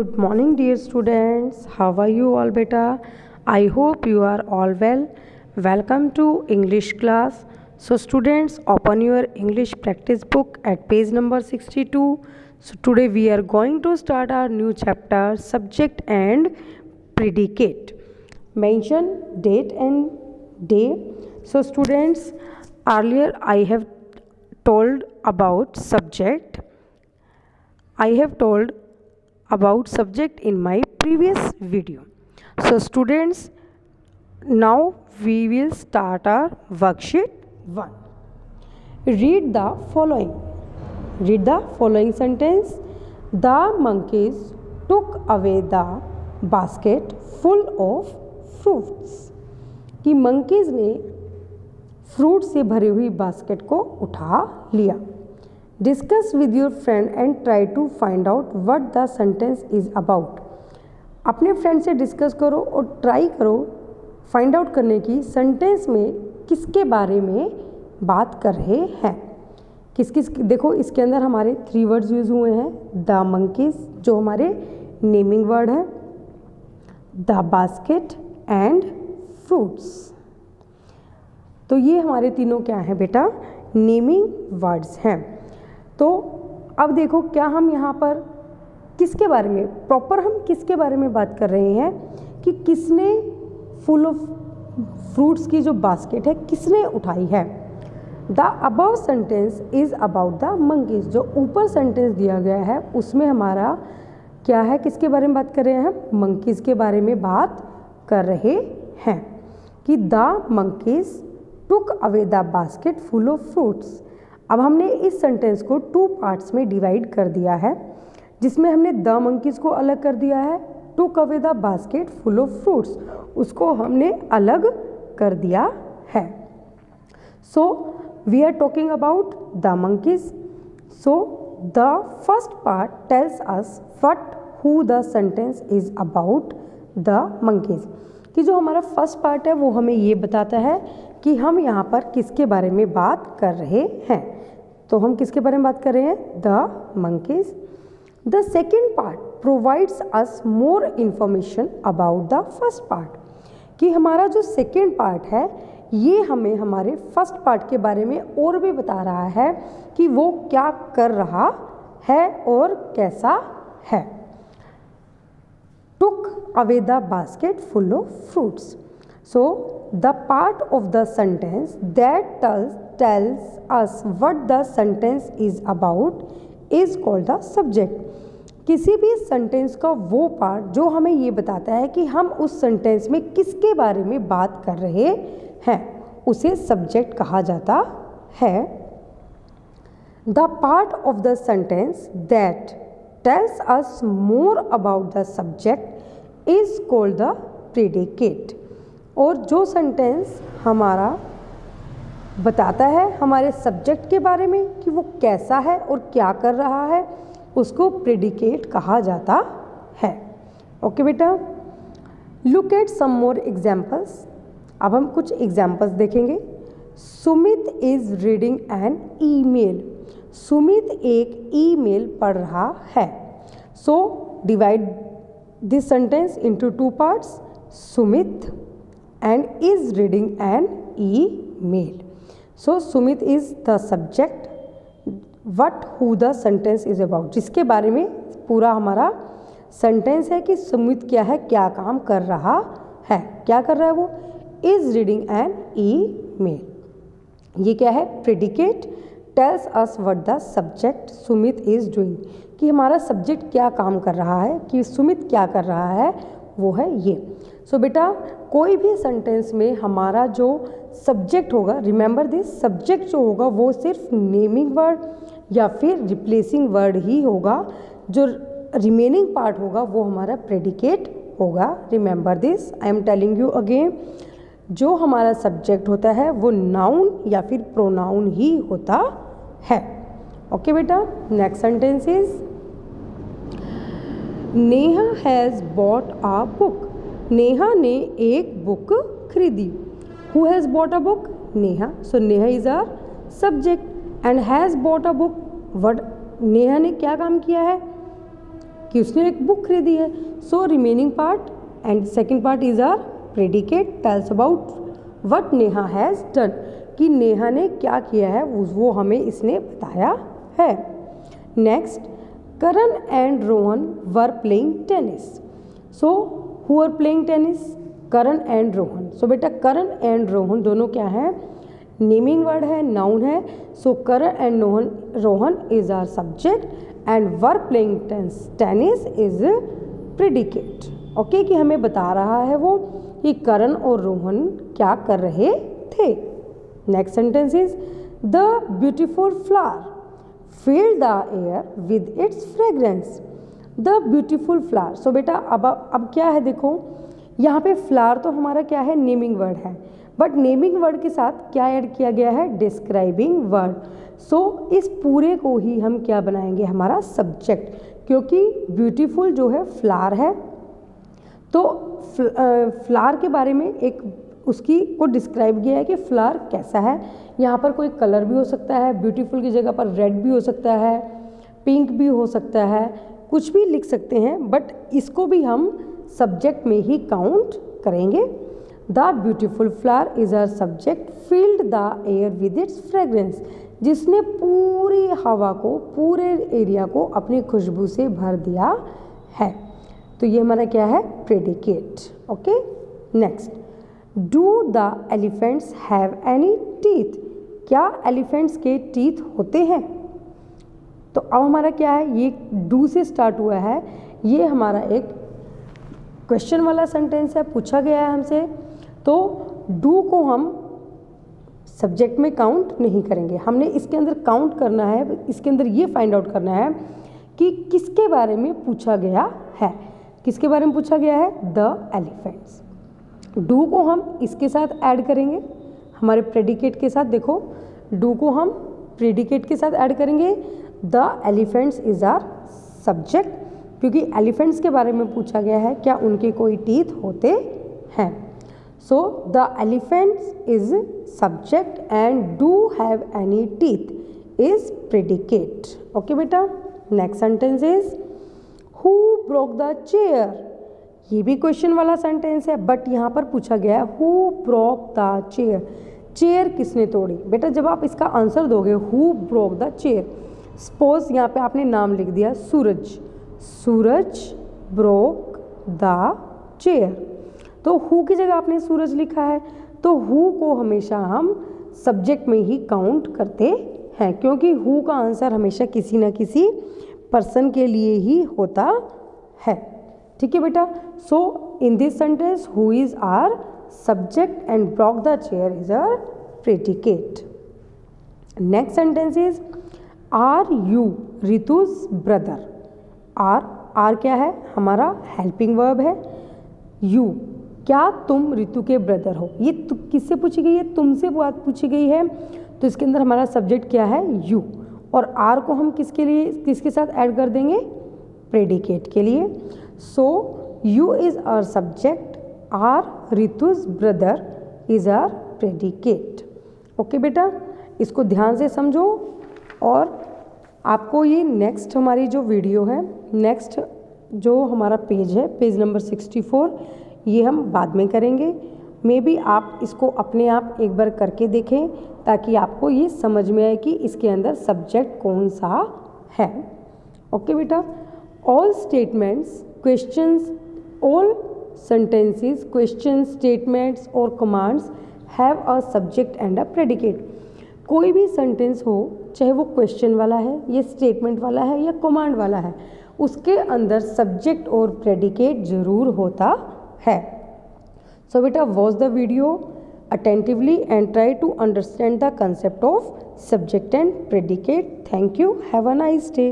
Good morning, dear students. How are you all, beta? I hope you are all well. Welcome to English class. So, students, open your English practice book at page number 62. So, today we are going to start our new chapter, subject and predicate. Mention date and day. So, students, earlier I have told about subject. I have told about subject in my previous video. So students, now we will start our worksheet 1. Read the following. Read the following sentence. The monkeys took away the basket full of fruits. कि monkeys ने fruit से भरी हुई basket को उठा लिया. Discuss with your friend and try to find out what the sentence is about. अपने friend से डिस्कस करो और ट्राई करो फाइंड आउट करने की सेंटेंस में किसके बारे में बात कर रहे हैं. देखो इसके अंदर हमारे 3 वर्ड्स यूज़ हुए हैं. द मंकीज जो हमारे नेमिंग वर्ड है, द बास्केट एंड फ्रूट्स. तो ये हमारे तीनों क्या हैं बेटा, नेमिंग वर्ड्स हैं. तो अब देखो क्या हम यहाँ पर किसके बारे में प्रॉपर हम किसके बारे में बात कर रहे हैं कि किसने फुल ऑफ फ्रूट्स की जो बास्केट है किसने उठाई है. The above sentence is about the monkeys. जो ऊपर सेंटेंस दिया गया है उसमें हमारा क्या है, किसके बारे में बात कर रहे हैं हम, मंकीज के बारे में बात कर रहे हैं कि the monkeys took away the basket full of fruits. अब हमने इस सेंटेंस को 2 पार्ट्स में डिवाइड कर दिया है, जिसमें हमने द मंकीज को अलग कर दिया है, took away the basket full of fruits उसको हमने अलग कर दिया है. So we are talking about the monkeys. So the first part tells us what who the sentence is about the monkeys. कि जो हमारा फर्स्ट पार्ट है वो हमें ये बताता है कि हम यहाँ पर किसके बारे में बात कर रहे हैं. तो हम किसके बारे में बात कर रहे हैं, the monkeys. The second part provides us more information about the first part. कि हमारा जो सेकेंड पार्ट है ये हमें हमारे फर्स्ट पार्ट के बारे में और भी बता रहा है कि वो क्या कर रहा है और कैसा है. took away the basket full of fruits. So the part of the sentence that tells us what the sentence is about is called the subject. किसी भी सेंटेंस का वो पार्ट जो हमें ये बताता है कि हम उस सेंटेंस में किसके बारे में बात कर रहे हैं उसे सब्जेक्ट कहा जाता है. The part of the sentence that tells us more about the subject is called the predicate. और जो सेंटेंस हमारा बताता है हमारे सब्जेक्ट के बारे में कि वो कैसा है और क्या कर रहा है उसको प्रेडिकेट कहा जाता है. ओके बेटा, look at some more examples. अब हम कुछ एग्जाम्पल्स देखेंगे. Sumit is reading an email. Sumit एक ईमेल पढ़ रहा है. So divide this sentence into 2 parts, Sumit and is reading an email. So Sumit is the subject. What who the sentence is about. जिसके बारे में पूरा हमारा सेंटेंस है कि सुमित क्या है, क्या काम कर रहा है, क्या कर रहा है वो, is reading an email. ये क्या है, predicate tells us what the subject Sumit is doing. कि हमारा सब्जेक्ट क्या काम कर रहा है, कि सुमित क्या कर रहा है वो है ये. सो बेटा कोई भी सेंटेंस में हमारा जो सब्जेक्ट होगा, रिमेंबर दिस, सब्जेक्ट जो होगा वो सिर्फ नेमिंग वर्ड या फिर रिप्लेसिंग वर्ड ही होगा. जो रिमेनिंग पार्ट होगा वो हमारा प्रेडिकेट होगा. Remember this, I am telling you again. जो हमारा सब्जेक्ट होता है वो नाउन या फिर प्रोनाउन ही होता है. ओके बेटा, next sentence is Neha has bought a book. Neha ने एक बुक खरीदी. Who has bought a book, Neha. So Neha is our subject and has bought a book. Word Neha ने क्या काम किया है, कि उसने एक बुक खरीदी है। So remaining part and second part is our predicate tells about what Neha has done, कि नेहा ने क्या किया है वो हमें इसने बताया है। Next, Karan and Rohan were playing tennis. So who are playing tennis? Karan and Rohan. So बेटा करण एंड रोहन दोनों क्या है? नेमिंग वर्ड है, नाउन है। So Karan and Rohan is our subject and were playing tennis is predicate. Okay, कि हमें बता रहा है वो कि करण और रोहन क्या कर रहे थे। Next sentence is the beautiful flower filled the air with its fragrance. The beautiful flower. So बेटा अब क्या है, देखो यहाँ पे फ्लावर तो हमारा क्या है? नेमिंग वर्ड है, बट नेमिंग वर्ड के साथ क्या ऐड किया गया है? Describing word. सो इस पूरे को ही हम क्या बनाएंगे? हमारा सब्जेक्ट, क्योंकि ब्यूटीफुल जो है फ्लावर है, तो फ्लावर के बारे में एक उसकी को डिस्क्राइब किया है कि फ्लावर कैसा है। यहाँ पर कोई कलर भी हो सकता है, ब्यूटीफुल की जगह पर रेड भी हो सकता है, पिंक भी हो सकता है, कुछ भी लिख सकते हैं, बट इसको भी हम सब्जेक्ट में ही काउंट करेंगे। The beautiful flower is our subject filled the air with its fragrance, जिसने पूरी हवा को, पूरे एरिया को अपनी खुशबू से भर दिया है। तो ये हमारा क्या है? Predicate. Okay, next, do the elephants have any teeth? क्या एलिफेंट्स के टीथ होते हैं? तो अब हमारा क्या है? ये डू से स्टार्ट हुआ है, ये हमारा एक क्वेश्चन वाला सेंटेंस है, पूछा गया है हमसे। तो डू को हम सब्जेक्ट में काउंट नहीं करेंगे, हमने इसके अंदर काउंट करना है, इसके अंदर ये फाइंड आउट करना है कि किसके बारे में पूछा गया है। किसके बारे में पूछा गया है? The elephants. डू को हम इसके साथ ऐड करेंगे, हमारे प्रेडिकेट के साथ। देखो डू को हम प्रेडिकेट के साथ ऐड करेंगे। The elephants is our subject, क्योंकि एलिफेंट्स के बारे में पूछा गया है, क्या उनके कोई टीथ होते हैं। So the elephants is subject and do have any teeth is predicate. Okay बेटा, next sentence is who broke the chair. ये भी क्वेश्चन वाला सेंटेंस है, बट यहाँ पर पूछा गया है who broke the chair, chair किसने तोड़ी। बेटा जब आप इसका आंसर दोगे who broke the chair, suppose यहाँ पे आपने नाम लिख दिया सूरज, सूरज ब्रोक द चेयर, तो हु की जगह आपने सूरज लिखा है, तो हु को हमेशा हम सब्जेक्ट में ही काउंट करते हैं, क्योंकि हु का आंसर हमेशा किसी न किसी पर्सन के लिए ही होता है। ठीक है बेटा। So in this sentence who is our subject and broke the chair is our predicate. Next sentence is are you Ritu's brother. Are क्या है? हमारा हेल्पिंग वर्ब है। यू, क्या तुम रितु के ब्रदर हो? ये किससे पूछी गई है? तुमसे बात पूछी गई है, तो इसके अंदर हमारा सब्जेक्ट क्या है? यू। और आर को हम किसके साथ ऐड कर देंगे? प्रेडिकेट के लिए। So you is our subject, our Ritu's brother is our predicate. Okay बेटा, इसको ध्यान से समझो। और आपको ये नेक्स्ट हमारी जो वीडियो है, नेक्स्ट जो हमारा पेज है, पेज नंबर 64, ये हम बाद में करेंगे। मे बी आप इसको अपने आप एक बार करके देखें, ताकि आपको ये समझ में आए कि इसके अंदर सब्जेक्ट कौन सा है। ओके बेटा, all statements, questions, all sentences, questions, statements और commands have a subject and a predicate। कोई भी सेंटेंस हो, चाहे वो क्वेश्चन वाला है, या स्टेटमेंट वाला है, या कमांड वाला है, उसके अंदर सब्जेक्ट और प्रेडिकेट जरूर होता है। सो बेटा, watch the video attentively and try to understand the concept of subject and predicate. Thank you. Have a nice day.